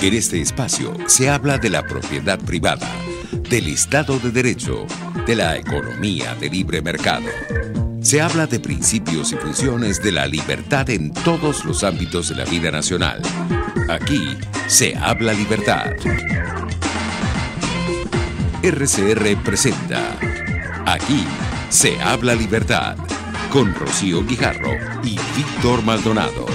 En este espacio se habla de la propiedad privada, del Estado de Derecho, de la economía de libre mercado. Se habla de principios y funciones de la libertad en todos los ámbitos de la vida nacional. Aquí se habla libertad. RCR presenta Aquí se habla libertad, con Rocío Guijarro y Víctor Maldonado.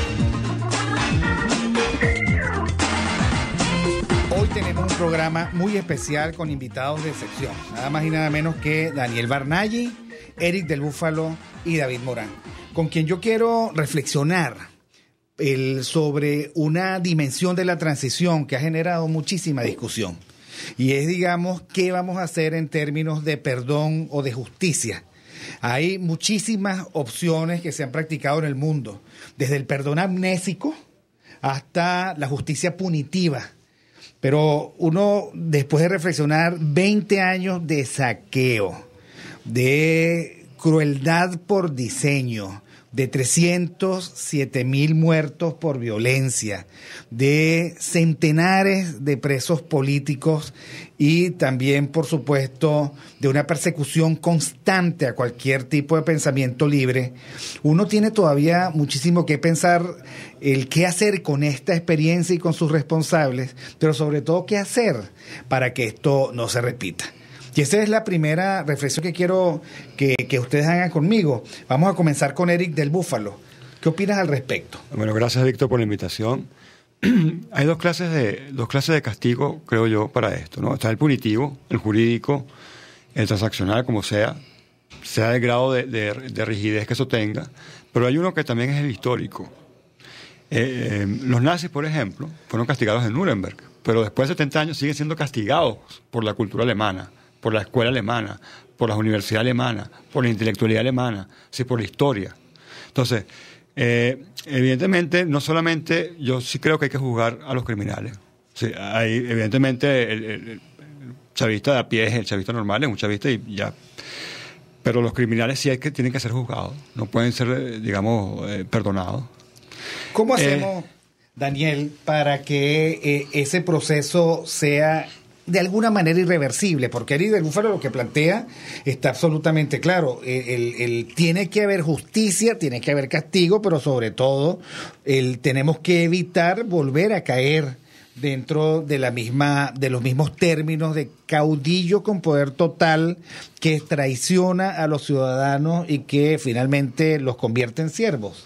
Hoy tenemos un programa muy especial con invitados de excepción, nada más y nada menos que Daniel Barnaghi, Eric del Búfalo y David Morán, con quien yo quiero reflexionar sobre una dimensión de la transición que ha generado muchísima discusión. Y es, digamos, qué vamos a hacer en términos de perdón o de justicia. Hay muchísimas opciones que se han practicado en el mundo, desde el perdón amnésico hasta la justicia punitiva. Pero uno, después de reflexionar 20 años de saqueo, de crueldad por diseño, de 307,000 muertos por violencia, de centenares de presos políticos y también, por supuesto, de una persecución constante a cualquier tipo de pensamiento libre, uno tiene todavía muchísimo que pensar el qué hacer con esta experiencia y con sus responsables, pero sobre todo qué hacer para que esto no se repita. Y esa es la primera reflexión que quiero que ustedes hagan conmigo. Vamos a comenzar con Eric del Búfalo. ¿Qué opinas al respecto? Bueno, gracias, Víctor, por la invitación. Hay dos clases de castigo, creo yo, para esto, ¿no? Está el punitivo, el jurídico, el transaccional, como sea el grado de rigidez que eso tenga, pero hay uno que también es el histórico. Los nazis, por ejemplo, fueron castigados en Nuremberg, pero después de 70 años siguen siendo castigados por la cultura alemana, por la escuela alemana, por las universidades alemanas, por la intelectualidad alemana, sí, por la historia. Entonces, evidentemente, no solamente, yo sí creo que hay que juzgar a los criminales. Sí, hay, evidentemente, el chavista de a pie es el chavista normal, es un chavista y ya. Pero los criminales sí tienen que ser juzgados, no pueden ser, digamos, perdonados. ¿Cómo hacemos, Daniel, para que ese proceso sea de alguna manera irreversible? Porque Eric del Búfalo lo que plantea está absolutamente claro. Tiene que haber justicia, tiene que haber castigo, pero sobre todo tenemos que evitar volver a caer dentro de los mismos términos de caudillo con poder total que traiciona a los ciudadanos y que finalmente los convierte en siervos.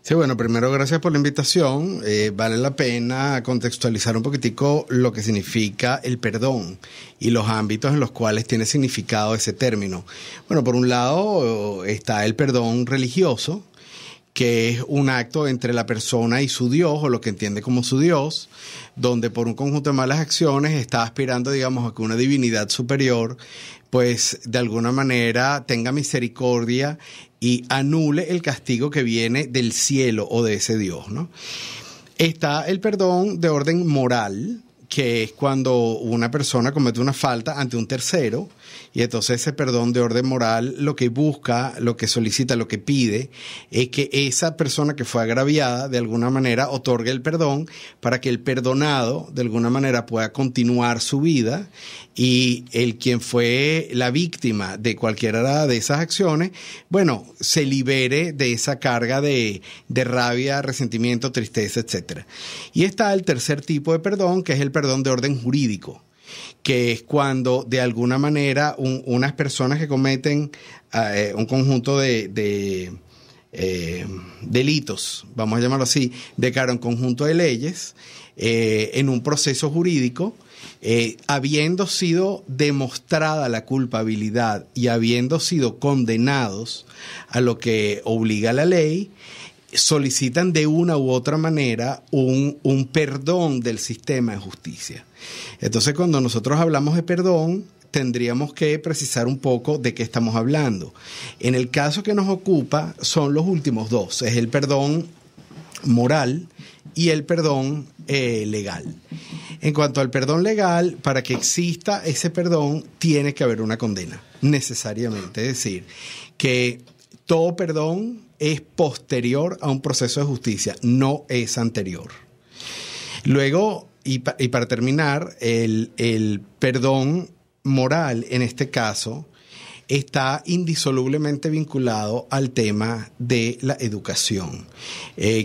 Sí, bueno, primero gracias por la invitación. Vale la pena contextualizar un poquitico lo que significa el perdón y los ámbitos en los cuales tiene significado ese término. Bueno, por un lado está el perdón religioso, que es un acto entre la persona y su Dios, o lo que entiende como su Dios, donde por un conjunto de malas acciones está aspirando, digamos, a que una divinidad superior, pues de alguna manera tenga misericordia y anule el castigo que viene del cielo o de ese Dios, ¿no? Está el perdón de orden moral, que es cuando una persona comete una falta ante un tercero, y entonces ese perdón de orden moral lo que busca, lo que solicita, lo que pide es que esa persona que fue agraviada de alguna manera otorgue el perdón para que el perdonado de alguna manera pueda continuar su vida y el quien fue la víctima de cualquiera de esas acciones, bueno, se libere de esa carga de rabia, resentimiento, tristeza, etcétera. Y está el tercer tipo de perdón, que es el perdón de orden jurídico, que es cuando de alguna manera unas personas que cometen un conjunto de delitos, vamos a llamarlo así, de cara a un conjunto de leyes, en un proceso jurídico, habiendo sido demostrada la culpabilidad y habiendo sido condenados a lo que obliga la ley, solicitan de una u otra manera un perdón del sistema de justicia. Entonces, cuando nosotros hablamos de perdón, tendríamos que precisar un poco de qué estamos hablando. En el caso que nos ocupa son los últimos dos, es el perdón moral y el perdón legal. En cuanto al perdón legal, para que exista ese perdón, tiene que haber una condena, necesariamente. Es decir, que todo perdón es posterior a un proceso de justicia, no es anterior. Luego, y para terminar, el perdón moral en este caso está indisolublemente vinculado al tema de la educación.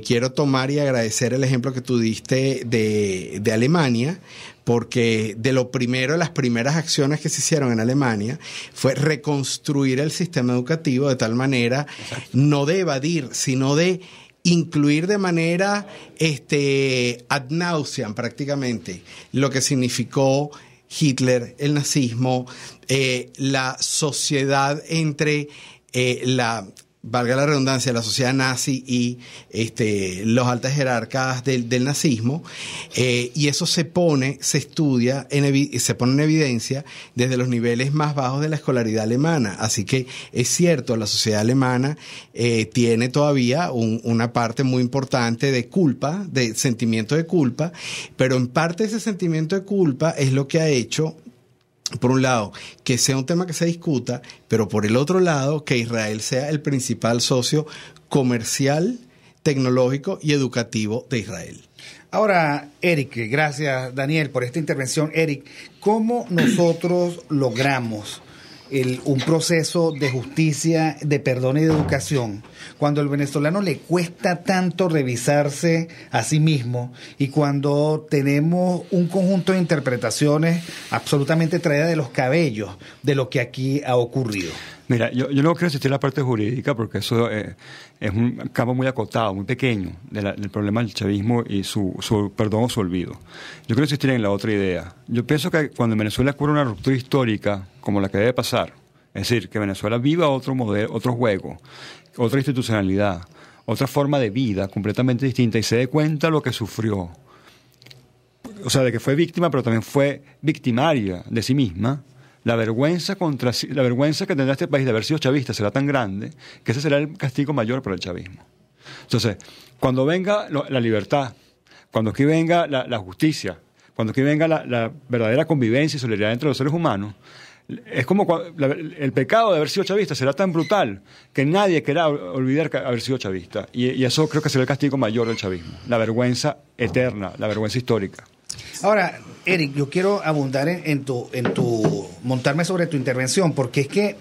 Quiero tomar y agradecer el ejemplo que tú diste de Alemania, porque de las primeras acciones que se hicieron en Alemania fue reconstruir el sistema educativo de tal manera, no de evadir, sino de incluir de manera ad nauseam prácticamente lo que significó Hitler, el nazismo, la sociedad entre valga la redundancia, la sociedad nazi y los altas jerarcas del nazismo, y eso se estudia, se pone en evidencia desde los niveles más bajos de la escolaridad alemana. Así que es cierto, la sociedad alemana tiene todavía una parte muy importante de culpa, de sentimiento de culpa, pero en parte ese sentimiento de culpa es lo que ha hecho, por un lado, que sea un tema que se discuta, pero por el otro lado, que Israel sea el principal socio comercial, tecnológico y educativo de Israel. Ahora, Eric, gracias Daniel por esta intervención. Eric, ¿cómo nosotros logramos un proceso de justicia, de perdón y de educación cuando al venezolano le cuesta tanto revisarse a sí mismo y cuando tenemos un conjunto de interpretaciones absolutamente traídas de los cabellos de lo que aquí ha ocurrido? Mira, yo no quiero insistir en la parte jurídica porque eso es un campo muy acotado, muy pequeño del problema del chavismo y su perdón o su olvido. Yo quiero insistir en la otra idea. Yo pienso que cuando en Venezuela ocurre una ruptura histórica como la que debe pasar, es decir, que Venezuela viva otro modelo, otro juego, otra institucionalidad, otra forma de vida completamente distinta y se dé cuenta de lo que sufrió, o sea, de que fue víctima pero también fue victimaria de sí misma, la vergüenza que tendrá este país de haber sido chavista será tan grande que ese será el castigo mayor para el chavismo. Entonces, cuando venga la libertad, cuando aquí venga la justicia, cuando aquí venga la verdadera convivencia y solidaridad entre los seres humanos, es como el pecado de haber sido chavista será tan brutal que nadie querrá olvidar haber sido chavista. Y eso creo que será el castigo mayor del chavismo, la vergüenza eterna, la vergüenza histórica. Ahora, Eric, yo quiero abundar montarme sobre tu intervención, porque es que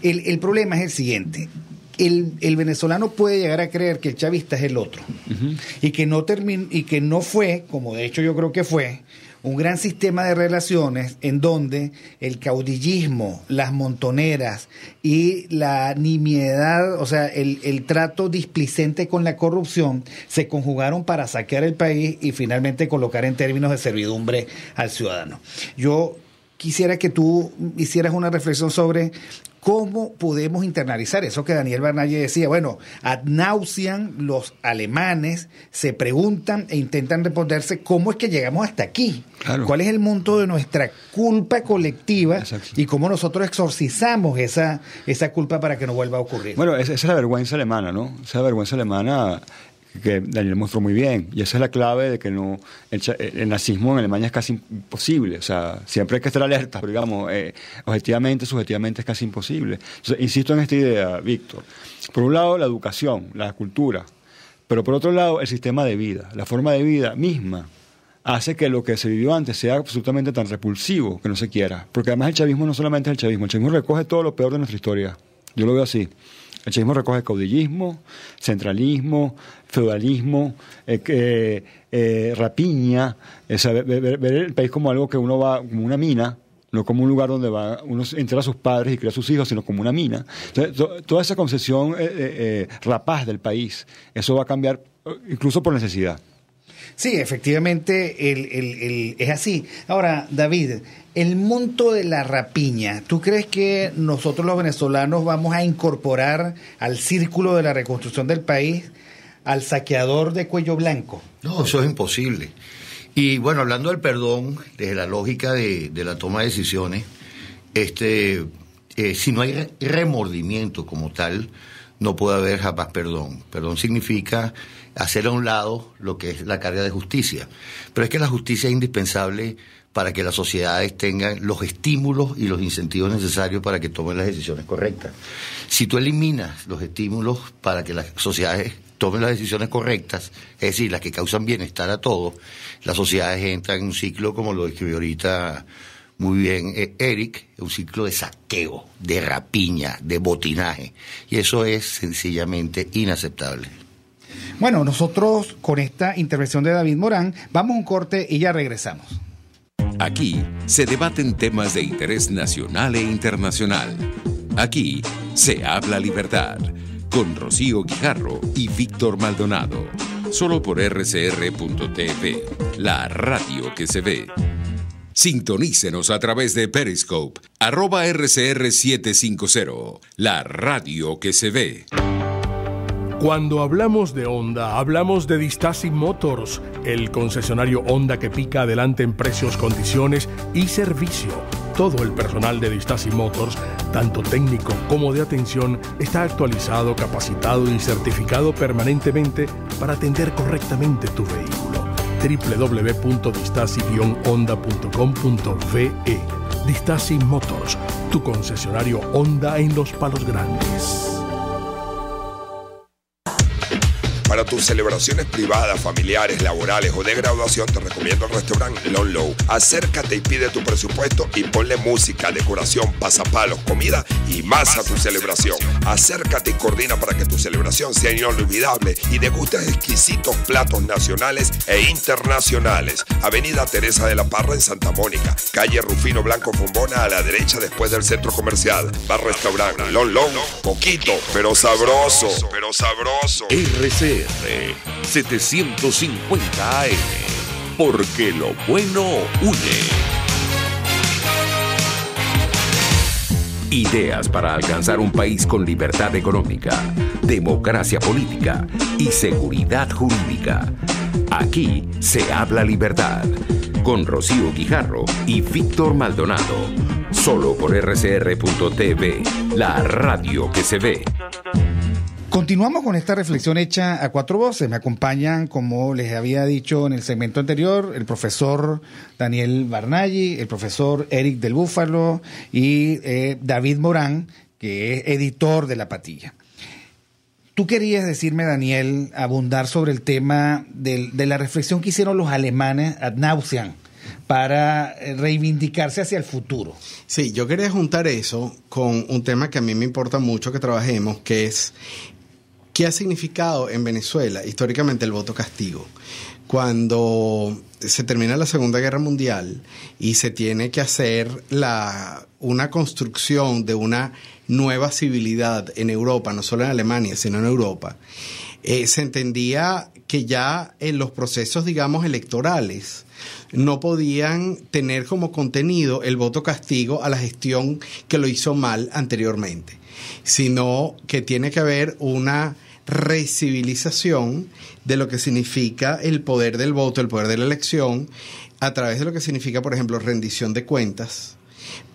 el problema es el siguiente. El venezolano puede llegar a creer que el chavista es el otro, uh-huh, y que no fue, como de hecho yo creo que fue, un gran sistema de relaciones en donde el caudillismo, las montoneras y la nimiedad, o sea, el trato displicente con la corrupción se conjugaron para saquear el país y finalmente colocar en términos de servidumbre al ciudadano. Yo quisiera que tú hicieras una reflexión sobre cómo podemos internalizar eso que Daniel Barnaghi decía. Bueno, ad nauseam los alemanes se preguntan e intentan responderse cómo es que llegamos hasta aquí. Claro. ¿Cuál es el monto de nuestra culpa colectiva? Exacto. Y cómo nosotros exorcizamos esa culpa para que no vuelva a ocurrir? Bueno, esa es la vergüenza alemana, ¿no? Esa es la vergüenza alemana que Daniel mostró muy bien, y esa es la clave de que el nazismo en Alemania es casi imposible. O sea, siempre hay que estar alerta, pero digamos, objetivamente, subjetivamente es casi imposible. Entonces, insisto en esta idea, Víctor. Por un lado, la educación, la cultura, pero por otro lado, el sistema de vida, la forma de vida misma hace que lo que se vivió antes sea absolutamente tan repulsivo que no se quiera. Porque además el chavismo no solamente es el chavismo recoge todo lo peor de nuestra historia. Yo lo veo así. El chavismo recoge caudillismo, centralismo, feudalismo, rapiña, ver el país como algo que uno va, como una mina, no como un lugar donde va uno entera a sus padres y cría a sus hijos, sino como una mina. Entonces, toda esa concepción rapaz del país, eso va a cambiar incluso por necesidad. Sí, efectivamente es así. Ahora, David, el monto de la rapiña, ¿tú crees que nosotros los venezolanos vamos a incorporar al círculo de la reconstrucción del país al saqueador de cuello blanco? No, eso es imposible. Y bueno, hablando del perdón, desde la lógica de la toma de decisiones, si no hay remordimiento como tal, no puede haber jamás perdón. Perdón significa hacer a un lado lo que es la carga de justicia. Pero es que la justicia es indispensable para que las sociedades tengan los estímulos y los incentivos necesarios para que tomen las decisiones correctas. Si tú eliminas los estímulos para que las sociedades tomen las decisiones correctas, es decir, las que causan bienestar a todos, las sociedades entran en un ciclo, como lo describió ahorita muy bien Eric, un ciclo de saqueo, de rapiña, de botinaje. Y eso es sencillamente inaceptable. Bueno, nosotros con esta intervención de David Morán vamos a un corte y ya regresamos. Aquí se debaten temas de interés nacional e internacional. Aquí se habla libertad, con Rocío Guijarro y Víctor Maldonado. Solo por rcr.tv, la radio que se ve. Sintonícenos a través de Periscope, @RCR750, la radio que se ve. Cuando hablamos de Honda, hablamos de Distasi Motors, el concesionario Honda que pica adelante en precios, condiciones y servicio. Todo el personal de Distasi Motors, tanto técnico como de atención, está actualizado, capacitado y certificado permanentemente para atender correctamente tu vehículo. www.distasi-honda.com.ve. Distasi Motors, tu concesionario Honda en Los Palos Grandes. Para tus celebraciones privadas, familiares, laborales o de graduación, te recomiendo el restaurante Lon Low. Acércate y pide tu presupuesto y ponle música, decoración, pasapalos, comida y más a tu celebración. Acércate y coordina para que tu celebración sea inolvidable y degustes exquisitos platos nacionales e internacionales. Avenida Teresa de la Parra en Santa Mónica, calle Rufino Blanco Fombona a la derecha después del centro comercial. Bar restaurante Lon Low, poquito, pero sabroso. RCR 750 AM, porque lo bueno une. Ideas para alcanzar un país con libertad económica, democracia política y seguridad jurídica. Aquí se habla libertad, con Rocío Guijarro y Víctor Maldonado. Solo por rcr.tv, la radio que se ve. Continuamos con esta reflexión hecha a cuatro voces. Me acompañan, como les había dicho en el segmento anterior, el profesor Daniel Barnaghi, el profesor Eric del Búfalo y David Morán, que es editor de La Patilla. Tú querías decirme, Daniel, abundar sobre el tema de la reflexión que hicieron los alemanes ad nauseam para reivindicarse hacia el futuro. Sí, yo quería juntar eso con un tema que a mí me importa mucho que trabajemos, que es ¿qué ha significado en Venezuela históricamente el voto castigo? Cuando se termina la Segunda Guerra Mundial y se tiene que hacer una construcción de una nueva civilidad en Europa, no solo en Alemania, sino en Europa, se entendía que ya en los procesos, digamos, electorales no podían tener como contenido el voto castigo a la gestión que lo hizo mal anteriormente, sino que tiene que haber una recivilización de lo que significa el poder del voto, el poder de la elección, a través de lo que significa, por ejemplo, rendición de cuentas,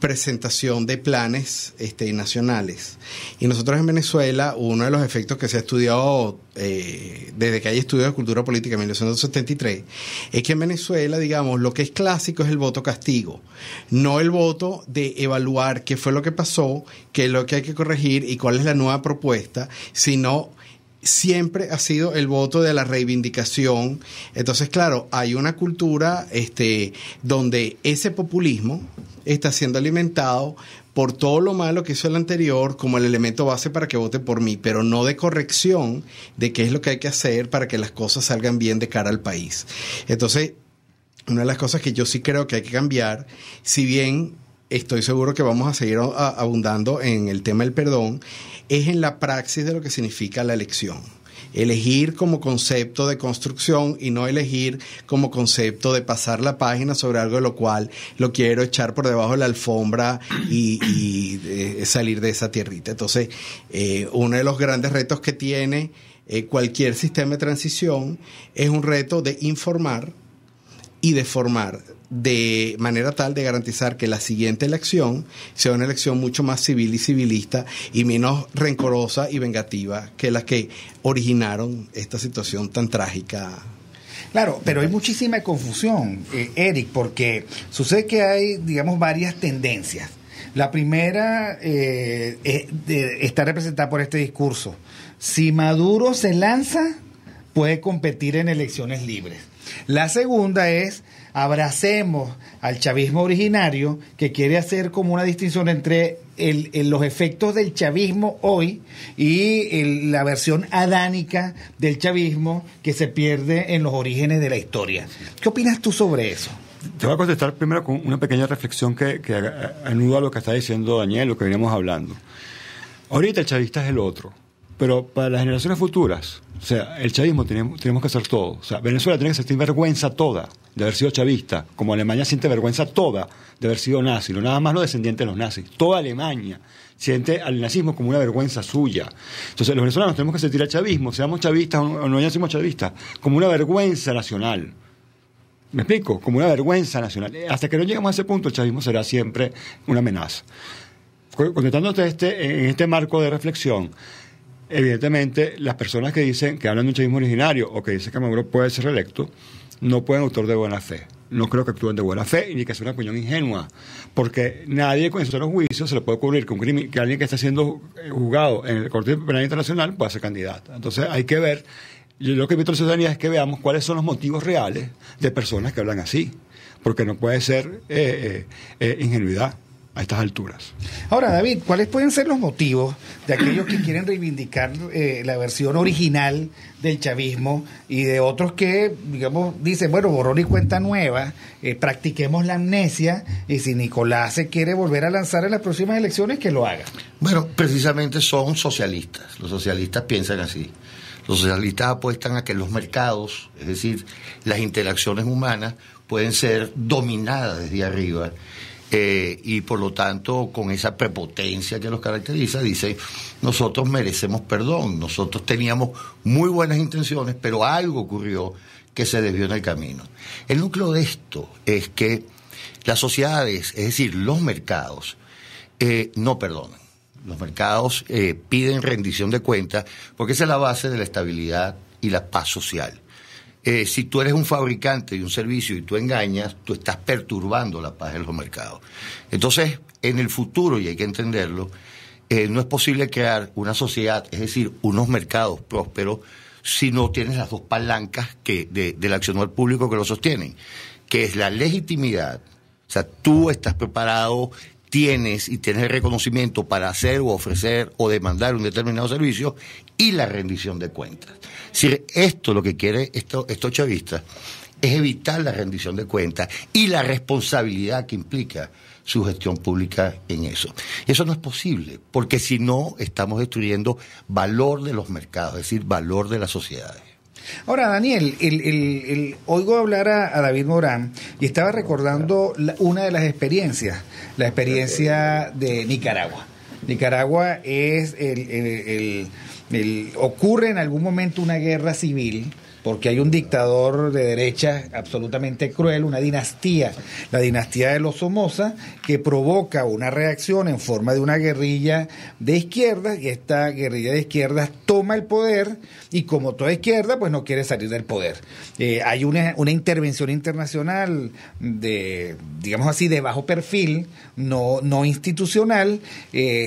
presentación de planes nacionales. Y nosotros en Venezuela, uno de los efectos que se ha estudiado desde que hay estudios de cultura política en 1973, es que en Venezuela, digamos, lo que es clásico es el voto castigo, no el voto de evaluar qué fue lo que pasó, qué es lo que hay que corregir y cuál es la nueva propuesta, sino siempre ha sido el voto de la reivindicación. Entonces, claro, hay una cultura donde ese populismo está siendo alimentado por todo lo malo que hizo el anterior como el elemento base para que vote por mí, pero no de corrección de qué es lo que hay que hacer para que las cosas salgan bien de cara al país. Entonces, una de las cosas que yo sí creo que hay que cambiar, si bien estoy seguro que vamos a seguir abundando en el tema del perdón, es en la praxis de lo que significa la elección. Elegir como concepto de construcción y no elegir como concepto de pasar la página sobre algo de lo cual lo quiero echar por debajo de la alfombra y salir de esa tierrita. Entonces, uno de los grandes retos que tiene cualquier sistema de transición es un reto de informar y de formar. de manera tal de garantizar que la siguiente elección sea una elección mucho más civil y civilista y menos rencorosa y vengativa que las que originaron esta situación tan trágica. Claro, pero hay muchísima confusión, Eric, porque sucede que hay, digamos, varias tendencias. La primera está representada por este discurso. Si Maduro se lanza, puede competir en elecciones libres. La segunda es: abracemos al chavismo originario, que quiere hacer como una distinción entre los efectos del chavismo hoy y la versión adánica del chavismo que se pierde en los orígenes de la historia. ¿Qué opinas tú sobre eso? Te voy a contestar primero con una pequeña reflexión que anuda lo que está diciendo Daniel, lo que veníamos hablando. Ahorita el chavista es el otro, pero para las generaciones futuras, o sea, el chavismo tenemos que hacer todo. O sea, Venezuela tiene que sentir vergüenza toda de haber sido chavista, como Alemania siente vergüenza toda de haber sido nazi, no nada más los descendientes de los nazis. Toda Alemania siente al nazismo como una vergüenza suya. Entonces los venezolanos tenemos que sentir al chavismo, seamos chavistas o no seamos chavistas, como una vergüenza nacional. ¿Me explico? Como una vergüenza nacional. Hasta que no lleguemos a ese punto, el chavismo será siempre una amenaza. Contestándote en este marco de reflexión, evidentemente las personas que dicen que hablan de un chavismo originario o que dicen que Maduro puede ser reelecto no pueden actuar de buena fe. No creo que actúen de buena fe ni que sea una opinión ingenua, porque nadie con esos juicios se le puede ocurrir que alguien que está siendo juzgado en el Corte Penal Internacional pueda ser candidato. Entonces hay que ver. Yo lo que invito a la ciudadanía es que veamos cuáles son los motivos reales de personas que hablan así, porque no puede ser ingenuidad a estas alturas. Ahora, David, ¿cuáles pueden ser los motivos de aquellos que quieren reivindicar la versión original del chavismo y de otros que, digamos, dicen, bueno, borrón y cuenta nueva, practiquemos la amnesia, y si Nicolás se quiere volver a lanzar en las próximas elecciones, que lo haga? Bueno, precisamente son socialistas. Los socialistas piensan así. Los socialistas apuestan a que los mercados, es decir, las interacciones humanas, pueden ser dominadas desde arriba. Y por lo tanto, con esa prepotencia que los caracteriza, dicen: nosotros merecemos perdón, nosotros teníamos muy buenas intenciones, pero algo ocurrió que se desvió en el camino. El núcleo de esto es que las sociedades, es decir, los mercados, no perdonan. Los mercados piden rendición de cuentas porque esa es la base de la estabilidad y la paz social. Si tú eres un fabricante de un servicio y tú engañas, tú estás perturbando la paz de los mercados. Entonces, en el futuro, y hay que entenderlo, no es posible crear una sociedad, es decir, unos mercados prósperos, si no tienes las dos palancas del accionar público que lo sostienen, que es la legitimidad. O sea, tú estás preparado, tienes el reconocimiento para hacer o ofrecer o demandar un determinado servicio, y la rendición de cuentas. Es decir, esto lo que quiere estos chavistas es evitar la rendición de cuentas y la responsabilidad que implica su gestión pública en eso. Eso no es posible, porque si no estamos destruyendo valor de los mercados, es decir, valor de las sociedades. Ahora, Daniel, oigo hablar a David Morán y estaba recordando una de las experiencias, la experiencia de Nicaragua. Nicaragua es ocurre en algún momento una guerra civil, porque hay un dictador de derecha absolutamente cruel, una dinastía, la dinastía de los Somoza, que provoca una reacción en forma de una guerrilla de izquierda, y esta guerrilla de izquierdas toma el poder, y como toda izquierda, pues no quiere salir del poder. Hay una intervención internacional de, digamos así, de bajo perfil, no institucional,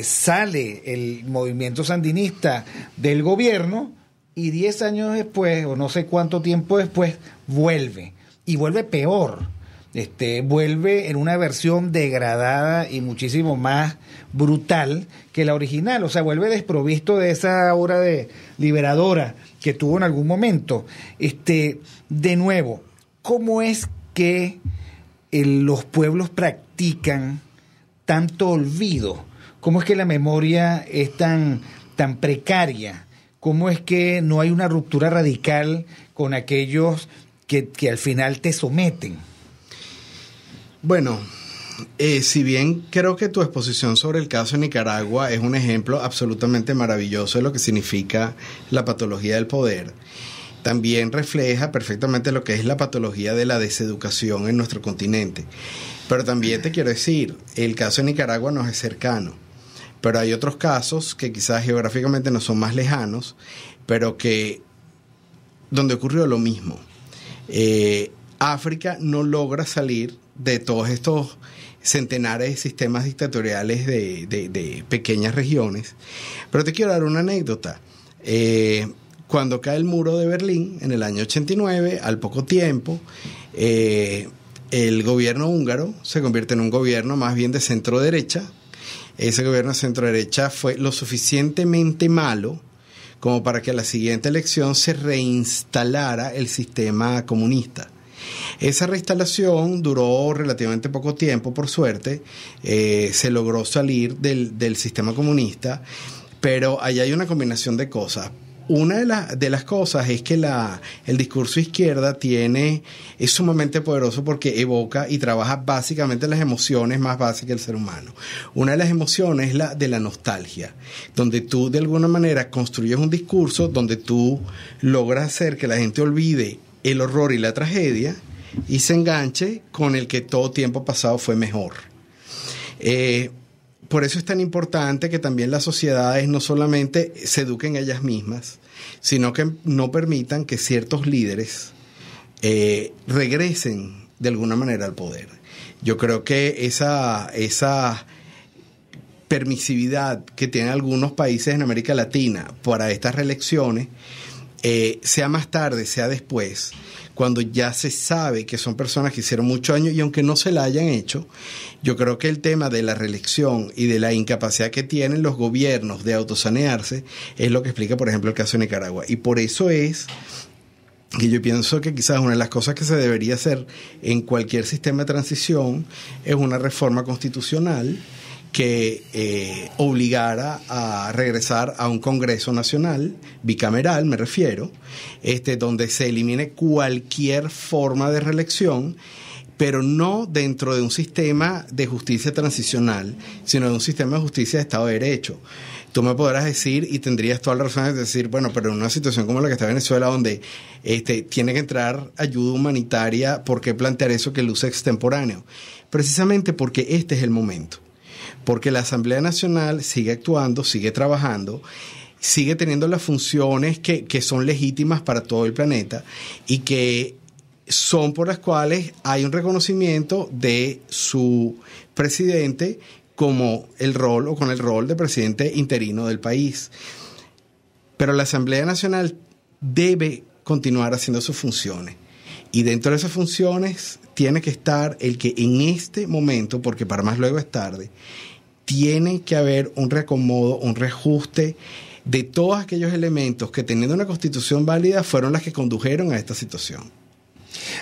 sale el movimiento sandinista del gobierno, y 10 años después, o no sé cuánto tiempo después, vuelve. Y vuelve peor. Vuelve en una versión degradada y muchísimo más brutal que la original. O sea, vuelve desprovisto de esa aura de liberadora que tuvo en algún momento. De nuevo, ¿cómo es que los pueblos practican tanto olvido? ¿Cómo es que la memoria es tan precaria? ¿Cómo es que no hay una ruptura radical con aquellos que al final te someten? Bueno, si bien creo que tu exposición sobre el caso de Nicaragua es un ejemplo absolutamente maravilloso de lo que significa la patología del poder, también refleja perfectamente lo que es la patología de la deseducación en nuestro continente. Pero también te quiero decir, el caso de Nicaragua nos es cercano, pero hay otros casos que quizás geográficamente no son más lejanos, pero que donde ocurrió lo mismo. África no logra salir de todos estos centenares de sistemas dictatoriales de pequeñas regiones. Pero te quiero dar una anécdota. Cuando cae el muro de Berlín en el año 89, al poco tiempo, el gobierno húngaro se convierte en un gobierno más bien de centro-derecha. Ese gobierno de centro-derecha fue lo suficientemente malo como para que a la siguiente elección se reinstalara el sistema comunista. Esa reinstalación duró relativamente poco tiempo, por suerte. Se logró salir del sistema comunista, pero allá hay una combinación de cosas. Una de las cosas es que el discurso izquierda es sumamente poderoso porque evoca y trabaja básicamente las emociones más básicas del ser humano. Una de las emociones es la de la nostalgia, donde tú de alguna manera construyes un discurso donde tú logras hacer que la gente olvide el horror y la tragedia y se enganche con el que todo tiempo pasado fue mejor. Por eso es tan importante que también las sociedades no solamente se eduquen ellas mismas, sino que no permitan que ciertos líderes regresen de alguna manera al poder. Yo creo que esa permisividad que tienen algunos países en América Latina para estas reelecciones, sea más tarde, sea después, cuando ya se sabe que son personas que hicieron mucho daño y aunque no se la hayan hecho, yo creo que el tema de la reelección y de la incapacidad que tienen los gobiernos de autosanearse es lo que explica, por ejemplo, el caso de Nicaragua. Y por eso es que yo pienso que quizás una de las cosas que se debería hacer en cualquier sistema de transición es una reforma constitucional que obligara a regresar a un Congreso Nacional, bicameral me refiero, donde se elimine cualquier forma de reelección, pero no dentro de un sistema de justicia transicional, sino de un sistema de justicia de Estado de Derecho. Tú me podrás decir, y tendrías toda la razón de decir, bueno, pero en una situación como la que está Venezuela, donde tiene que entrar ayuda humanitaria, ¿por qué plantear eso que luce extemporáneo? Precisamente porque este es el momento. Porque la Asamblea Nacional sigue actuando, sigue trabajando, sigue teniendo las funciones que son legítimas para todo el planeta y que son por las cuales hay un reconocimiento de su presidente como el rol o con el rol de presidente interino del país. Pero la Asamblea Nacional debe continuar haciendo sus funciones. Y dentro de esas funciones tiene que estar el que en este momento, porque para más luego es tarde, tiene que haber un reacomodo, un reajuste de todos aquellos elementos que teniendo una constitución válida fueron las que condujeron a esta situación.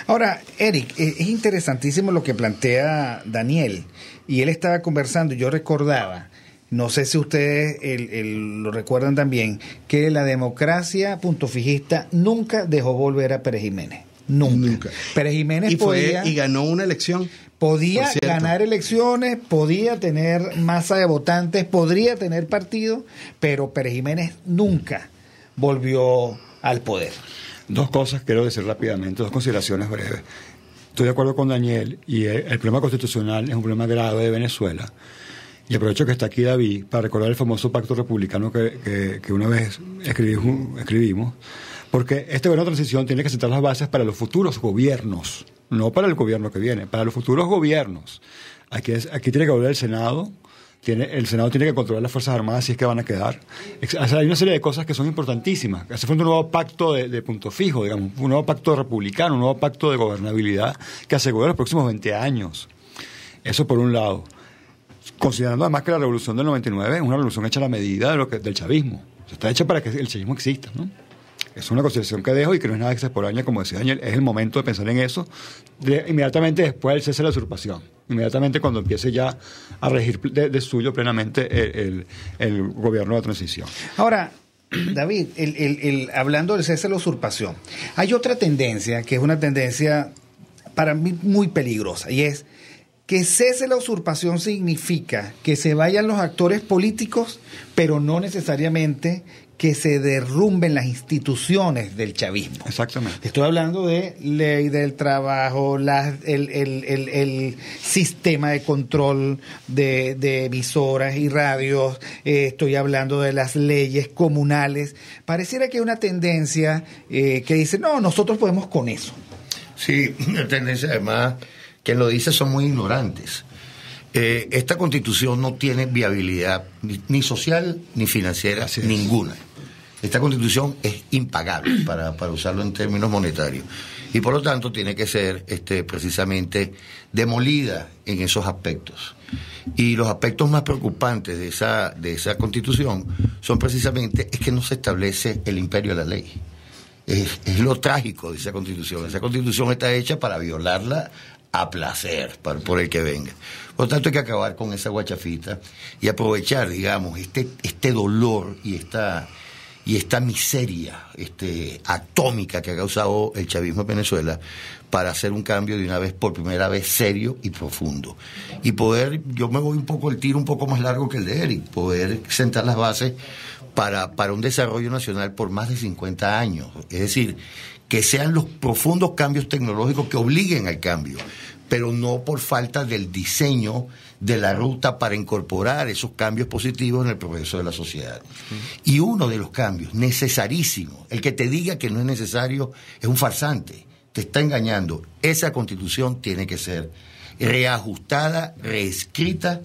Ahora, Eric, es interesantísimo lo que plantea Daniel, y él estaba conversando, yo recordaba, no sé si ustedes lo recuerdan también, que la democracia puntofijista nunca dejó volver a Pérez Jiménez. Nunca. Pérez Jiménez y ganó una elección. Podía ganar elecciones, podía tener masa de votantes, podría tener partido, pero Pérez Jiménez nunca volvió al poder. Dos cosas quiero decir rápidamente, dos consideraciones breves. Estoy de acuerdo con Daniel y el problema constitucional es un problema grave de Venezuela. Y aprovecho que está aquí David para recordar el famoso pacto republicano que una vez escribimos, porque este gobierno de transición tiene que sentar las bases para los futuros gobiernos, no para el gobierno que viene, para los futuros gobiernos. Aquí tiene que volver el Senado. El Senado tiene que controlar las Fuerzas Armadas si es que van a quedar. O sea, hay una serie de cosas que son importantísimas. Hace falta un nuevo pacto de punto fijo, digamos, un nuevo pacto republicano, un nuevo pacto de gobernabilidad que asegure los próximos 20 años. Eso por un lado. Considerando además que la revolución del 99 es una revolución hecha a la medida del chavismo. O sea, está hecha para que el chavismo exista, ¿no? Es una consideración que dejo y que no es nada extemporánea, como decía Daniel. Es el momento de pensar en eso inmediatamente después del cese de la usurpación. Inmediatamente cuando empiece ya a regir de suyo plenamente el gobierno de transición. Ahora, David, hablando del cese de la usurpación, hay otra tendencia que es una tendencia para mí muy peligrosa, y es que cese la usurpación significa que se vayan los actores políticos, pero no necesariamente que se derrumben las instituciones del chavismo. Exactamente. Estoy hablando de ley del trabajo, el sistema de control de emisoras y radios, estoy hablando de las leyes comunales. Pareciera que hay una tendencia que dice, no, nosotros podemos con eso. Sí, una tendencia además, quien lo dice son muy ignorantes. Esta Constitución no tiene viabilidad ni social ni financiera, ninguna. Esta Constitución es impagable, para usarlo en términos monetarios, y por lo tanto tiene que ser precisamente demolida en esos aspectos. Y los aspectos más preocupantes de esa Constitución son precisamente es que no se establece el imperio de la ley. Es lo trágico de esa Constitución. Esa Constitución está hecha para violarla a placer por el que venga. Por lo tanto, hay que acabar con esa guachafita y aprovechar, digamos, este dolor y esta miseria atómica que ha causado el chavismo en Venezuela para hacer un cambio de una vez, por primera vez, serio y profundo. Y poder, yo me voy el tiro un poco más largo que el de Eric, poder sentar las bases para un desarrollo nacional por más de 50 años. Es decir, que sean los profundos cambios tecnológicos que obliguen al cambio, pero no por falta del diseño de la ruta para incorporar esos cambios positivos en el progreso de la sociedad. Y uno de los cambios necesarísimos, el que te diga que no es necesario es un farsante, te está engañando. Esa Constitución tiene que ser reajustada, reescrita,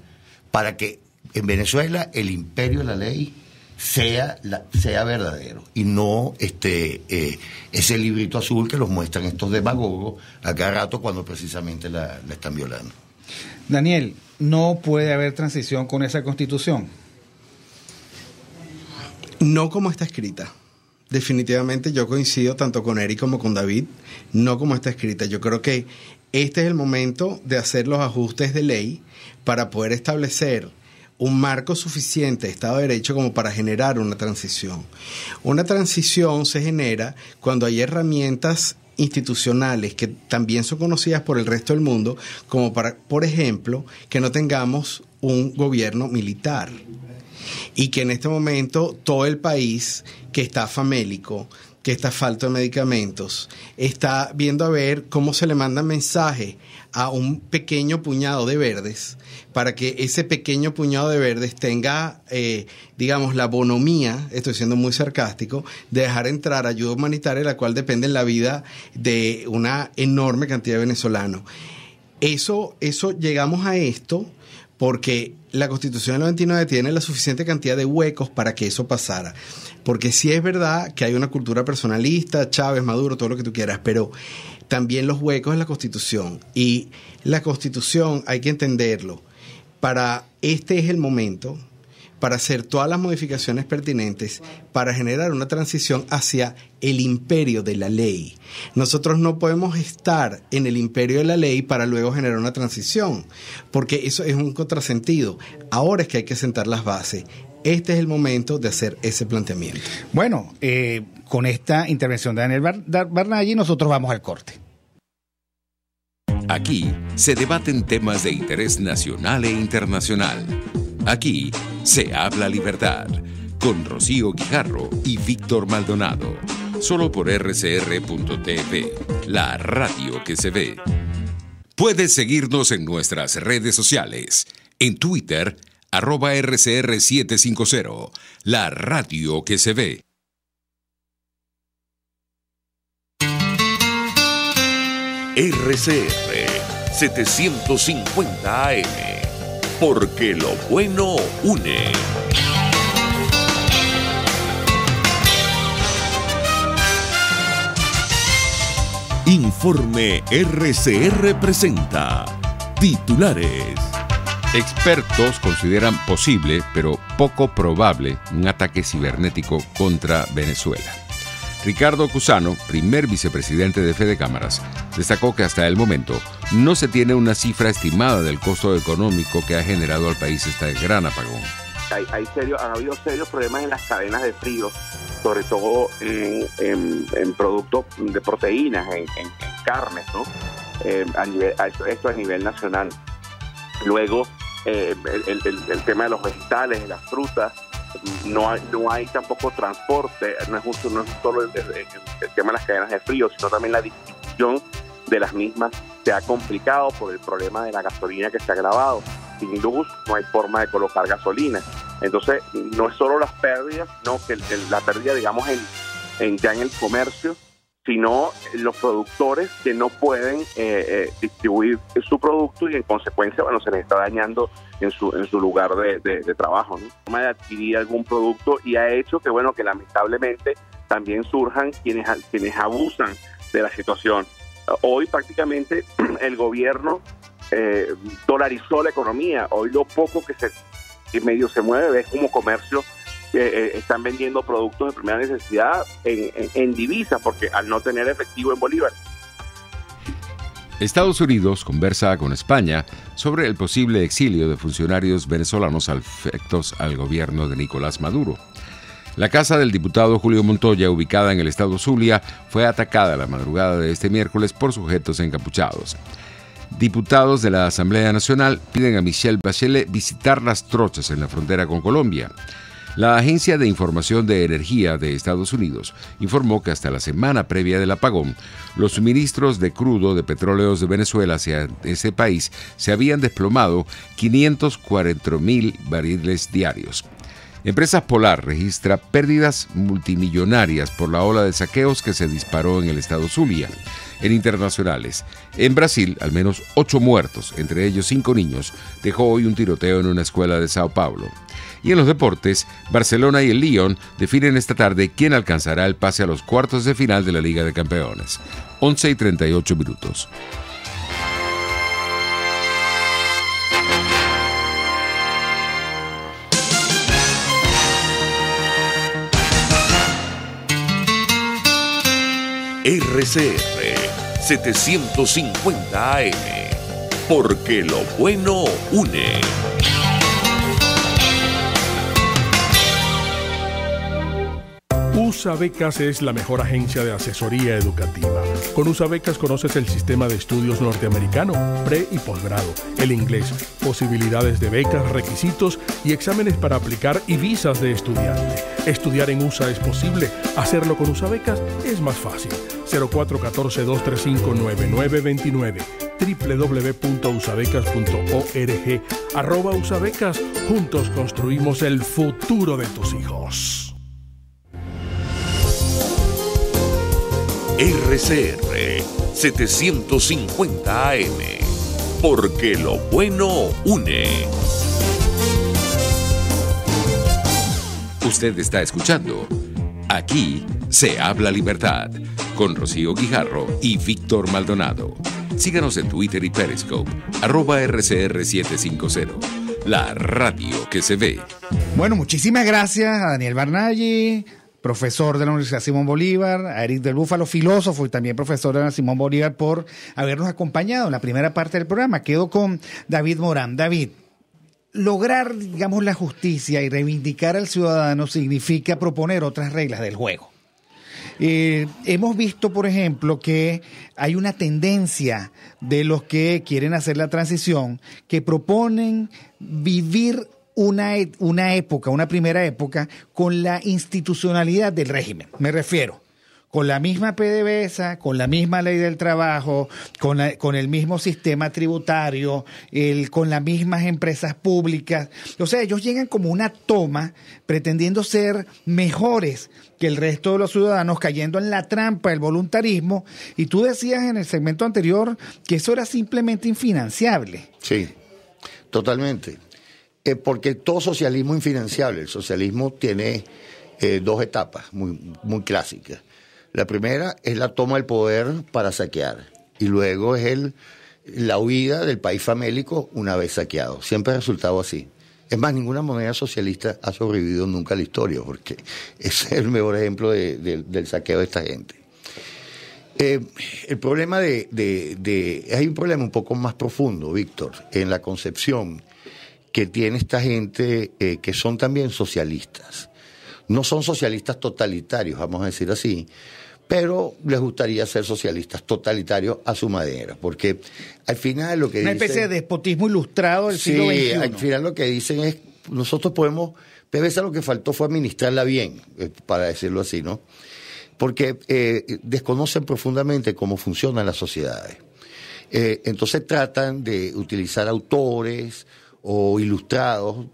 para que en Venezuela el imperio de la ley sea verdadero y no ese librito azul que los muestran estos demagogos a cada rato cuando precisamente la están violando. Daniel, ¿no puede haber transición con esa Constitución? No como está escrita. Definitivamente yo coincido tanto con Eric como con David, no como está escrita. Yo creo que este es el momento de hacer los ajustes de ley para poder establecer un marco suficiente de Estado de Derecho como para generar una transición. Una transición se genera cuando hay herramientas institucionales que también son conocidas por el resto del mundo, como para, por ejemplo, que no tengamos un gobierno militar y que en este momento todo el país que está famélico, que está falto de medicamentos, está viendo a ver cómo se le manda mensaje a un pequeño puñado de verdes para que ese pequeño puñado de verdes tenga, digamos, la bonomía, estoy siendo muy sarcástico, de dejar entrar ayuda humanitaria, la cual depende de la vida de una enorme cantidad de venezolanos. Eso llegamos a esto porque la Constitución del 99 tiene la suficiente cantidad de huecos para que eso pasara. Porque sí es verdad que hay una cultura personalista, Chávez, Maduro, todo lo que tú quieras, pero también los huecos en la Constitución. Y la Constitución hay que entenderlo. Este es el momento para hacer todas las modificaciones pertinentes para generar una transición hacia el imperio de la ley. Nosotros no podemos estar en el imperio de la ley para luego generar una transición, porque eso es un contrasentido. Ahora es que hay que sentar las bases. Este es el momento de hacer ese planteamiento. Bueno, con esta intervención de Daniel Barnaghi, nosotros vamos al corte. Aquí se debaten temas de interés nacional e internacional. Aquí se habla libertad, con Rocío Guijarro y Víctor Maldonado. Solo por rcr.tv, la radio que se ve. Puedes seguirnos en nuestras redes sociales. En Twitter, @RCR750, la radio que se ve. RCR 750 AM, porque lo bueno une. Informe RCR presenta titulares. Expertos consideran posible, pero poco probable, un ataque cibernético contra Venezuela. Ricardo Cusano, primer vicepresidente de Fede Cámaras, destacó que hasta el momento no se tiene una cifra estimada del costo económico que ha generado al país este gran apagón. Han habido serios problemas en las cadenas de frío, sobre todo en productos de proteínas, en carnes, ¿no? Esto a nivel nacional. Luego, el tema de los vegetales, de las frutas, no hay tampoco transporte, no es solo el tema de las cadenas de frío, sino también la distribución de las mismas se ha complicado por el problema de la gasolina que se ha agravado. Sin luz no hay forma de colocar gasolina. Entonces, no es solo las pérdidas, no que la pérdida, digamos, ya en el comercio, sino los productores que no pueden distribuir su producto y en consecuencia, bueno, se les está dañando en su lugar de trabajo, ¿no? Forma de adquirir algún producto, y ha hecho que, bueno, que lamentablemente también surjan quienes abusan de la situación. Hoy prácticamente el gobierno dolarizó la economía. Hoy lo poco que medio se mueve es como comercio están vendiendo productos de primera necesidad en divisas, porque al no tener efectivo en bolívar. Estados Unidos conversa con España sobre el posible exilio de funcionarios venezolanos afectos al gobierno de Nicolás Maduro. La casa del diputado Julio Montoya, ubicada en el estado Zulia, fue atacada la madrugada de este miércoles por sujetos encapuchados. Diputados de la Asamblea Nacional piden a Michelle Bachelet visitar las trochas en la frontera con Colombia. La Agencia de Información de Energía de Estados Unidos informó que hasta la semana previa del apagón, los suministros de crudo de petróleos de Venezuela hacia ese país se habían desplomado 540,000 barriles diarios. Empresas Polar registra pérdidas multimillonarias por la ola de saqueos que se disparó en el estado Zulia. En internacionales, en Brasil, al menos 8 muertos, entre ellos 5 niños, dejó hoy un tiroteo en una escuela de Sao Paulo. Y en los deportes, Barcelona y el Lyon definen esta tarde quién alcanzará el pase a los cuartos de final de la Liga de Campeones. 11:38. RCR 750 AM, porque lo bueno une. USA Becas es la mejor agencia de asesoría educativa. Con USA Becas conoces el sistema de estudios norteamericano, pre y posgrado, el inglés, posibilidades de becas, requisitos y exámenes para aplicar y visas de estudiante. Estudiar en USA es posible, hacerlo con USA Becas es más fácil. 0414-235-9929 www.usabecas.org @usabecas. Juntos construimos el futuro de tus hijos. RCR 750 AM, porque lo bueno une. Usted está escuchando Aquí se habla libertad, con Rocío Guijarro y Víctor Maldonado. Síganos en Twitter y Periscope, @RCR750, la radio que se ve. Bueno, muchísimas gracias a Daniel Barnaghi, profesor de la Universidad Simón Bolívar, a Eric del Búfalo, filósofo y también profesor de la Simón Bolívar, por habernos acompañado en la primera parte del programa. Quedo con David Morán. David, lograr, digamos, la justicia y reivindicar al ciudadano significa proponer otras reglas del juego. Hemos visto, por ejemplo, que hay una tendencia de los que quieren hacer la transición, que proponen vivir una primera época con la institucionalidad del régimen. Me refiero, con la misma PDVSA, con la misma ley del trabajo, con el mismo sistema tributario, con las mismas empresas públicas. O sea, ellos llegan como una toma pretendiendo ser mejores que el resto de los ciudadanos, cayendo en la trampa del voluntarismo. Y tú decías en el segmento anterior que eso era simplemente infinanciable. Sí, totalmente. Porque todo socialismo es infinanciable. El socialismo tiene 2 etapas muy clásicas. La primera es la toma del poder para saquear, y luego es la huida del país famélico una vez saqueado. Siempre ha resultado así. Es más, ninguna moneda socialista ha sobrevivido nunca a la historia, porque ese es el mejor ejemplo del saqueo de esta gente. El problema hay un problema un poco más profundo, Víctor, en la concepción que tiene esta gente que son también socialistas. No son socialistas totalitarios, vamos a decir así, pero les gustaría ser socialistas totalitarios a su manera, porque al final lo que una especie de despotismo ilustrado del siglo XXI. Al final lo que dicen es nosotros podemos, PDVSA lo que faltó fue administrarla bien, para decirlo así, ¿no? Porque desconocen profundamente cómo funcionan las sociedades. Entonces tratan de utilizar autores o ilustrados,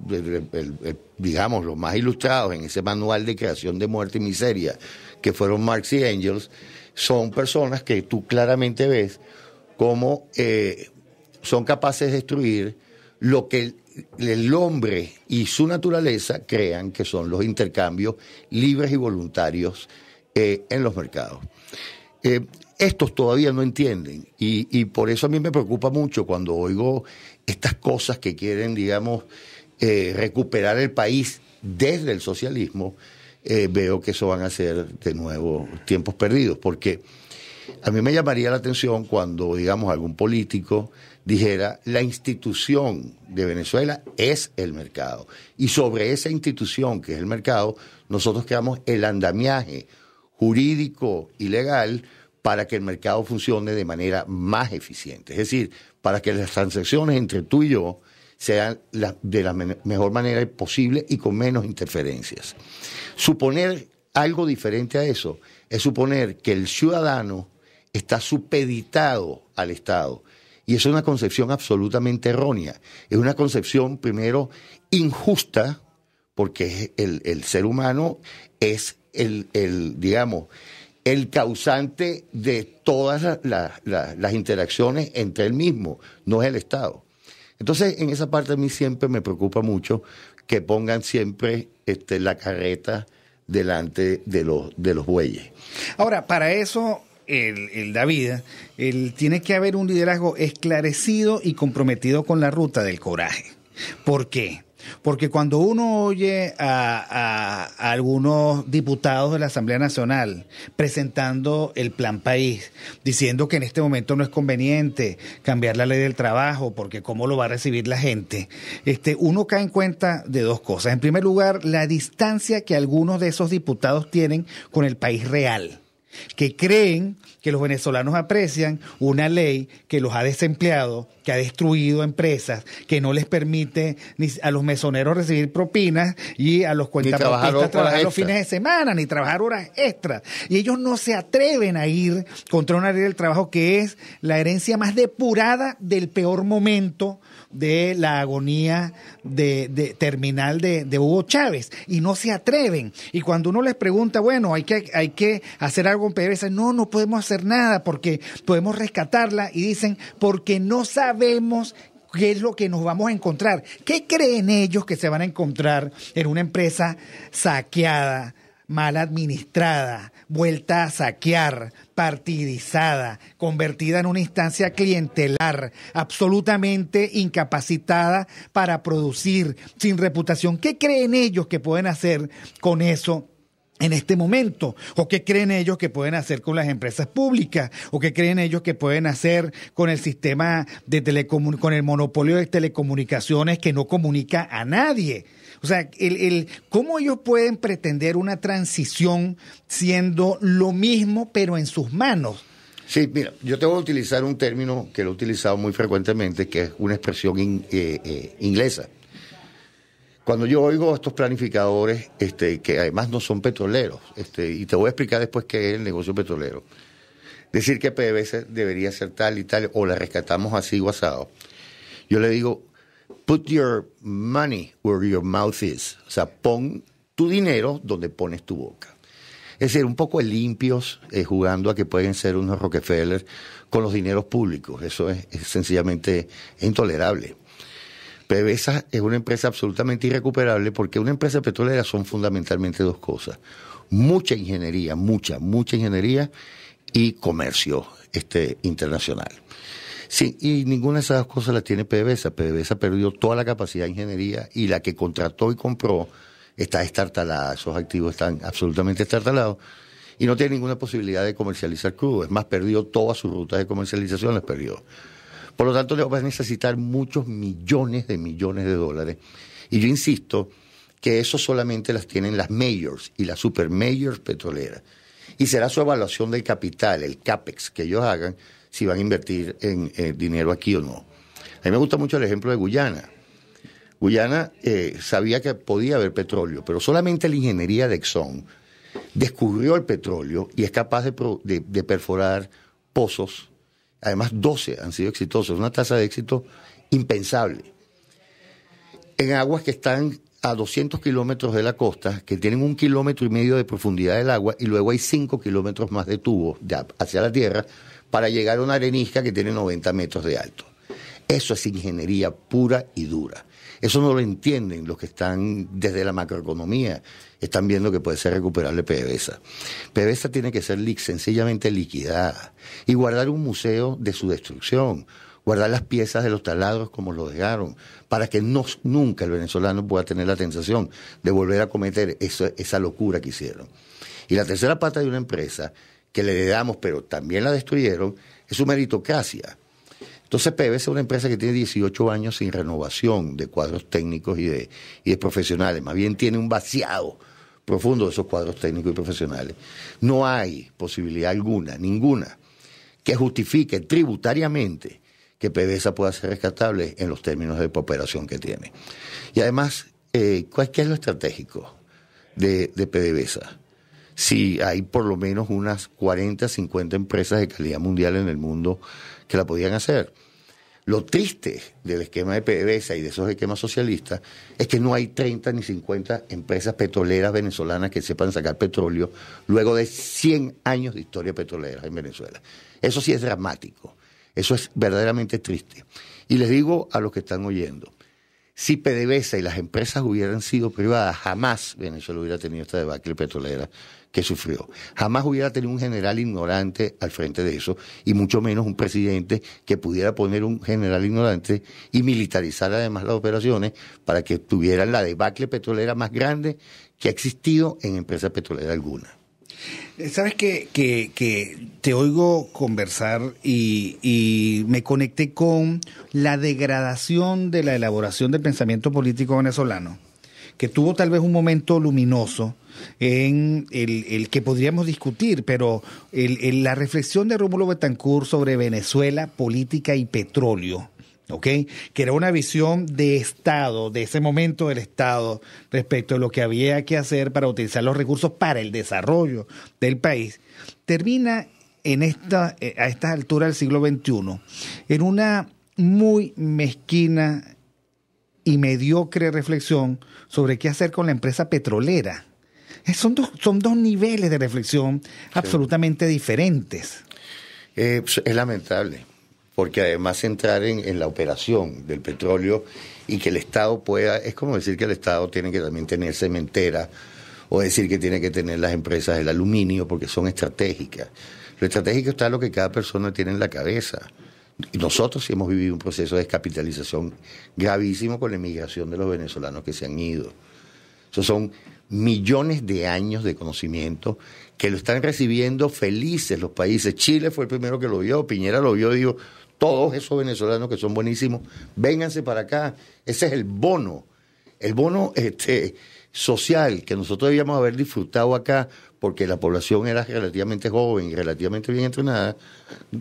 digamos, los más ilustrados en ese manual de creación de muerte y miseria, que fueron Marx y Engels, son personas que tú claramente ves cómo son capaces de destruir lo que el hombre y su naturaleza crean que son los intercambios libres y voluntarios en los mercados. Estos todavía no entienden y por eso a mí me preocupa mucho cuando oigo estas cosas que quieren, digamos, recuperar el país desde el socialismo. Veo que eso van a ser de nuevo tiempos perdidos, porque a mí me llamaría la atención cuando, digamos, algún político dijera la institución de Venezuela es el mercado y sobre esa institución que es el mercado nosotros creamos el andamiaje jurídico y legal para que el mercado funcione de manera más eficiente. Es decir, para que las transacciones entre tú y yo sean de la mejor manera posible y con menos interferencias. Suponer algo diferente a eso es suponer que el ciudadano está supeditado al Estado. Y eso es una concepción absolutamente errónea. Es una concepción, primero, injusta, porque el ser humano es digamos, el causante de todas las interacciones entre él mismo, no es el Estado. Entonces, en esa parte a mí siempre me preocupa mucho que pongan siempre la carreta delante de los bueyes. Ahora, para eso, David, tiene que haber un liderazgo esclarecido y comprometido con la ruta del coraje. ¿Por qué? Porque cuando uno oye a algunos diputados de la Asamblea Nacional presentando el Plan País, diciendo que en este momento no es conveniente cambiar la ley del trabajo porque cómo lo va a recibir la gente, uno cae en cuenta de dos cosas. En primer lugar, la distancia que algunos de esos diputados tienen con el país real, que creen que los venezolanos aprecian una ley que los ha desempleado, que ha destruido empresas, que no les permite ni a los mesoneros recibir propinas y a los cuentapropistas trabajar los fines de semana, ni trabajar horas extras. Y ellos no se atreven a ir contra una ley del trabajo que es la herencia más depurada del peor momento de la agonía terminal de Hugo Chávez, y no se atreven. Y cuando uno les pregunta, bueno, hay que hacer algo con PDVSA, no podemos hacer nada porque podemos rescatarla, y dicen, porque no sabemos qué es lo que nos vamos a encontrar. ¿Qué creen ellos que se van a encontrar en una empresa saqueada, mal administrada, vuelta a saquear, partidizada, convertida en una instancia clientelar, absolutamente incapacitada para producir, sin reputación? ¿Qué creen ellos que pueden hacer con eso en este momento? ¿O qué creen ellos que pueden hacer con las empresas públicas? ¿O qué creen ellos que pueden hacer con el sistema de con el monopolio de telecomunicaciones que no comunica a nadie? O sea, ¿cómo ellos pueden pretender una transición siendo lo mismo pero en sus manos? Sí, mira, yo te voy a utilizar un término que lo he utilizado muy frecuentemente, que es una expresión inglesa. Cuando yo oigo a estos planificadores, que además no son petroleros, y te voy a explicar después qué es el negocio petrolero, decir que PDVSA debería ser tal y tal, o la rescatamos así o asado, yo le digo, put your money where your mouth is. O sea, pon tu dinero donde pones tu boca. Es decir, un poco limpios, jugando a que pueden ser unos Rockefeller con los dineros públicos. Eso es sencillamente intolerable. PDVSA es una empresa absolutamente irrecuperable, porque una empresa petrolera son fundamentalmente dos cosas: mucha ingeniería, mucha ingeniería, y comercio internacional. Sí, y ninguna de esas dos cosas las tiene PDVSA. PDVSA perdió toda la capacidad de ingeniería, y la que contrató y compró está estartalada. Esos activos están absolutamente estartalados y no tiene ninguna posibilidad de comercializar crudo. Es más, perdió todas sus rutas de comercialización, las perdió. Por lo tanto, le va a necesitar muchos millones de dólares. Y yo insisto que eso solamente las tienen las majors y las super majors petroleras. Y será su evaluación del capital, el CAPEX, que ellos hagan, si van a invertir en dinero aquí o no. A mí me gusta mucho el ejemplo de Guyana. Guyana sabía que podía haber petróleo, pero solamente la ingeniería de Exxon descubrió el petróleo y es capaz de perforar pozos. Además, 12 han sido exitosos, una tasa de éxito impensable. En aguas que están a 200 kilómetros de la costa, que tienen 1,5 kilómetros de profundidad del agua, y luego hay 5 kilómetros más de tubo hacia la tierra para llegar a una arenisca que tiene 90 metros de alto. Eso es ingeniería pura y dura. Eso no lo entienden los que están desde la macroeconomía, están viendo que puede ser recuperable PDVSA. PDVSA tiene que ser sencillamente liquidada y guardar un museo de su destrucción, guardar las piezas de los taladros como lo dejaron, para que nunca el venezolano pueda tener la tentación de volver a cometer esa locura que hicieron. Y la tercera pata de una empresa que le heredamos, pero también la destruyeron, es su meritocracia. Entonces PDVSA es una empresa que tiene 18 años sin renovación de cuadros técnicos y de profesionales. Más bien tiene un vaciado profundo de esos cuadros técnicos y profesionales. No hay posibilidad alguna, ninguna, que justifique tributariamente que PDVSA pueda ser rescatable en los términos de operación que tiene. Y además, ¿qué es lo estratégico de PDVSA? Si hay por lo menos unas 40, 50 empresas de calidad mundial en el mundo que la podían hacer. Lo triste del esquema de PDVSA y de esos esquemas socialistas es que no hay 30 ni 50 empresas petroleras venezolanas que sepan sacar petróleo luego de 100 años de historia petrolera en Venezuela. Eso sí es dramático. Eso es verdaderamente triste. Y les digo a los que están oyendo, si PDVSA y las empresas hubieran sido privadas, jamás Venezuela hubiera tenido esta debacle petrolera que sufrió. Jamás hubiera tenido un general ignorante al frente de eso, y mucho menos un presidente que pudiera poner un general ignorante y militarizar además las operaciones para que tuvieran la debacle petrolera más grande que ha existido en empresa petrolera alguna. Sabes que te oigo conversar y me conecté con la degradación de la elaboración del pensamiento político venezolano, que tuvo tal vez un momento luminoso en el que podríamos discutir, pero la reflexión de Rómulo Betancourt sobre Venezuela, política y petróleo, ¿okay? Que era una visión de Estado, de ese momento del Estado, respecto a lo que había que hacer para utilizar los recursos para el desarrollo del país, termina a esta altura del siglo XXI en una muy mezquina y mediocre reflexión sobre qué hacer con la empresa petrolera. Son dos niveles de reflexión absolutamente diferentes. Es lamentable, porque además entrar en la operación del petróleo y que el Estado pueda, es como decir que el Estado tiene que también tener cementera, o decir que tiene que tener las empresas del aluminio, porque son estratégicas. Lo estratégico está lo que cada persona tiene en la cabeza. Y nosotros sí hemos vivido un proceso de descapitalización gravísimo con la emigración de los venezolanos que se han ido. Esos son millones de años de conocimiento que lo están recibiendo felices los países. Chile fue el primero que lo vio, Piñera lo vio y dijo, todos esos venezolanos que son buenísimos, vénganse para acá. Ese es el bono social que nosotros debíamos haber disfrutado acá, porque la población era relativamente joven y relativamente bien entrenada.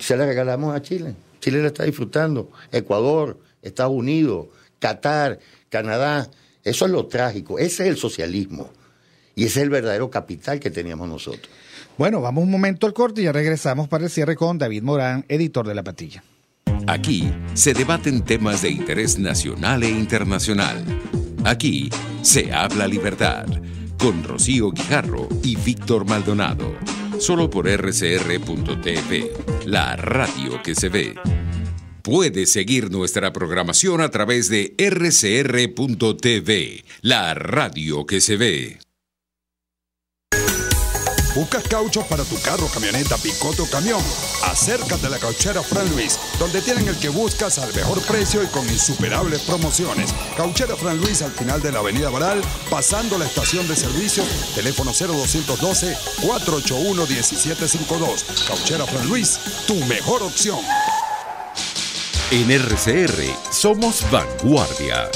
Se la regalamos a Chile. Chile la está disfrutando. Ecuador, Estados Unidos, Qatar, Canadá. Eso es lo trágico. Ese es el socialismo. Y ese es el verdadero capital que teníamos nosotros. Bueno, vamos un momento al corte y ya regresamos para el cierre con David Morán, editor de La Patilla. Aquí se debaten temas de interés nacional e internacional. Aquí se habla libertad, con Rocío Guijarro y Víctor Maldonado. Solo por rcr.tv, la radio que se ve. Puedes seguir nuestra programación a través de rcr.tv, la radio que se ve. ¿Buscas cauchos para tu carro, camioneta, picoto o camión? Acércate a la Cauchera Fran Luis, donde tienen el que buscas al mejor precio y con insuperables promociones. Cauchera Fran Luis al final de la Avenida Baral, pasando la estación de servicio, teléfono 0212-481-1752. Cauchera Fran Luis, tu mejor opción. En RCR somos vanguardia.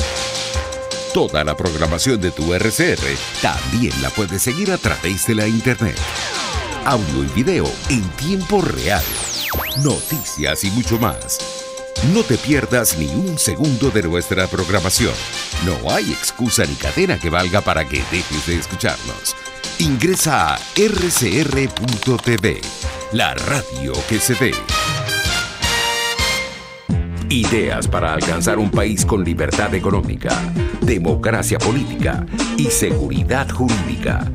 Toda la programación de tu RCR también la puedes seguir a través de la internet. Audio y video en tiempo real. Noticias y mucho más. No te pierdas ni un segundo de nuestra programación. No hay excusa ni cadena que valga para que dejes de escucharnos. Ingresa a rcr.tv, la radio que se ve. Ideas para alcanzar un país con libertad económica, democracia política y seguridad jurídica.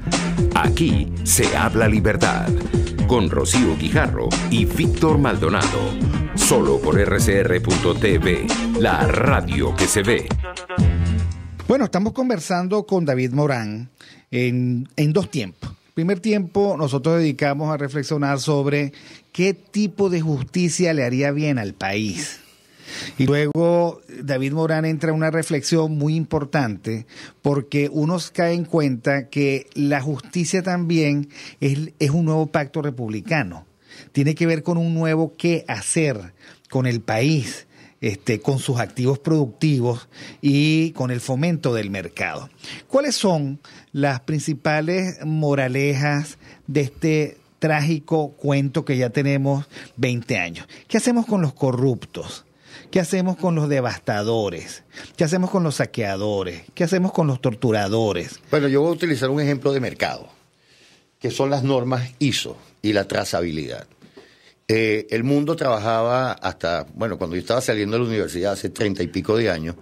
Aquí se habla libertad. Con Rocío Guijarro y Víctor Maldonado. Solo por rcr.tv, la radio que se ve. Bueno, estamos conversando con David Morán en dos tiempos. Primer tiempo, nosotros dedicamos a reflexionar sobre qué tipo de justicia le haría bien al país. Y luego David Morán entra en una reflexión muy importante porque uno cae en cuenta que la justicia también es un nuevo pacto republicano. Tiene que ver con un nuevo qué hacer con el país, con sus activos productivos y con el fomento del mercado. ¿Cuáles son las principales moralejas de este trágico cuento que ya tenemos 20 años? ¿Qué hacemos con los corruptos? ¿Qué hacemos con los devastadores? ¿Qué hacemos con los saqueadores? ¿Qué hacemos con los torturadores? Bueno, yo voy a utilizar un ejemplo de mercado, que son las normas ISO y la trazabilidad. El mundo trabajaba hasta, bueno, cuando yo estaba saliendo de la universidad hace 30 y pico de años,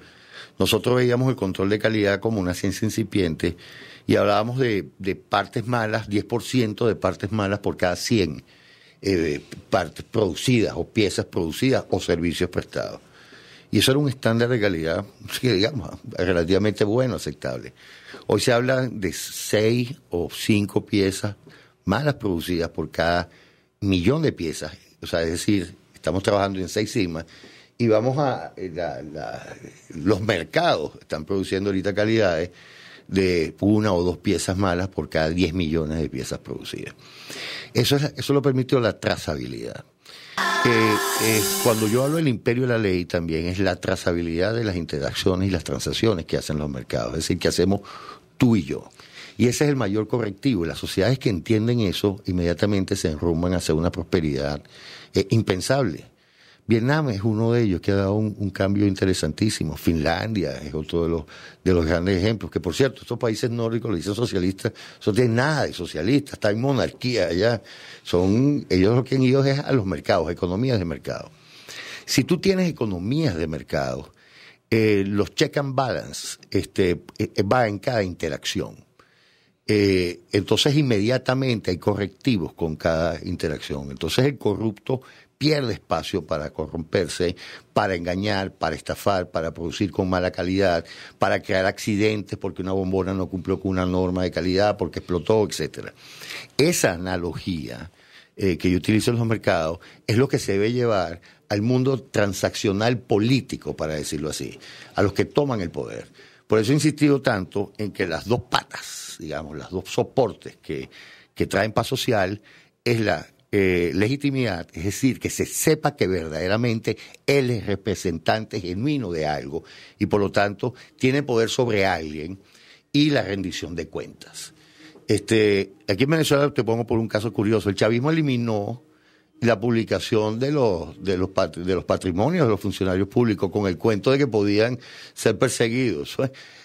nosotros veíamos el control de calidad como una ciencia incipiente y hablábamos de partes malas, 10% de partes malas por cada 100 partes producidas o piezas producidas o servicios prestados. Y eso era un estándar de calidad, que digamos, relativamente bueno, aceptable. Hoy se habla de 6 o 5 piezas malas producidas por cada millón de piezas. O sea, es decir, estamos trabajando en 6 sigmas y vamos a... los mercados están produciendo ahorita calidades de 1 o 2 piezas malas por cada 10 millones de piezas producidas. Eso lo permitió la trazabilidad. Cuando yo hablo del imperio de la ley, también es la trazabilidad de las interacciones y las transacciones que hacen los mercados, es decir, que hacemos tú y yo. Y ese es el mayor correctivo. Las sociedades que entienden eso inmediatamente se enrumban hacia una prosperidad impensable. Vietnam es uno de ellos que ha dado un cambio interesantísimo. Finlandia es otro de los grandes ejemplos. Que, por cierto, estos países nórdicos le dicen socialistas, eso no tiene nada de socialista, está en monarquía allá. Ellos lo que han ido es a los mercados, economías de mercado. Si tú tienes economías de mercado, los check and balance va en cada interacción. Entonces inmediatamente hay correctivos con cada interacción. Entonces el corrupto pierde espacio para corromperse, para engañar, para estafar, para producir con mala calidad, para crear accidentes porque una bombona no cumplió con una norma de calidad, porque explotó, etcétera. Esa analogía que yo utilizo en los mercados es lo que se debe llevar al mundo transaccional político, para decirlo así, a los que toman el poder. Por eso he insistido tanto en que las dos patas, digamos, las dos soportes que traen paz social es la legitimidad, es decir, que se sepa que verdaderamente él es representante genuino de algo y por lo tanto tiene poder sobre alguien, y la rendición de cuentas. Aquí en Venezuela te pongo por un caso curioso. El chavismo eliminó la publicación de los patrimonios de los funcionarios públicos con el cuento de que podían ser perseguidos.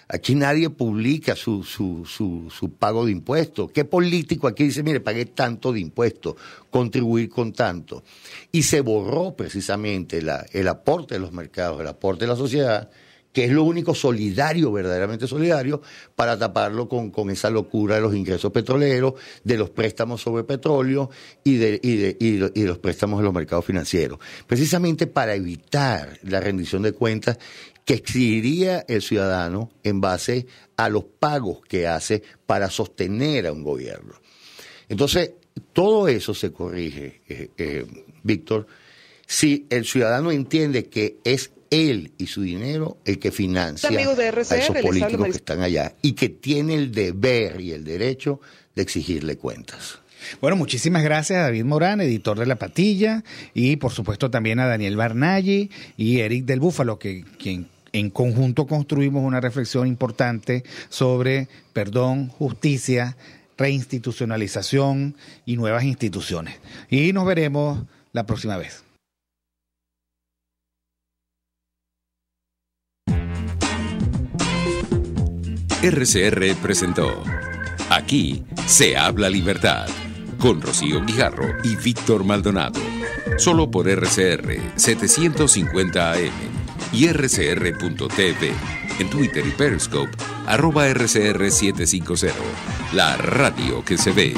Aquí nadie publica su pago de impuestos. ¿Qué político aquí dice, mire, pagué tanto de impuestos, contribuir con tanto? Y se borró precisamente el aporte de los mercados, el aporte de la sociedad, que es lo único solidario, verdaderamente solidario, para taparlo con esa locura de los ingresos petroleros, de los préstamos sobre petróleo y de los préstamos de los mercados financieros. Precisamente para evitar la rendición de cuentas que exigiría el ciudadano en base a los pagos que hace para sostener a un gobierno. Entonces, todo eso se corrige, Víctor, si el ciudadano entiende que es él y su dinero el que financia a esos políticos que están allá y que tiene el deber y el derecho de exigirle cuentas. Bueno, muchísimas gracias a David Morán, editor de La Patilla, y por supuesto también a Daniel Barnaghi y Eric del Búfalo, quien en conjunto construimos una reflexión importante sobre perdón, justicia, reinstitucionalización y nuevas instituciones. Y nos veremos la próxima vez. RCR presentó Aquí se habla libertad, con Rocío Guijarro y Víctor Maldonado. Solo por RCR 750 AM y rcr.tv. En Twitter y Periscope, @RCR750. La radio que se ve.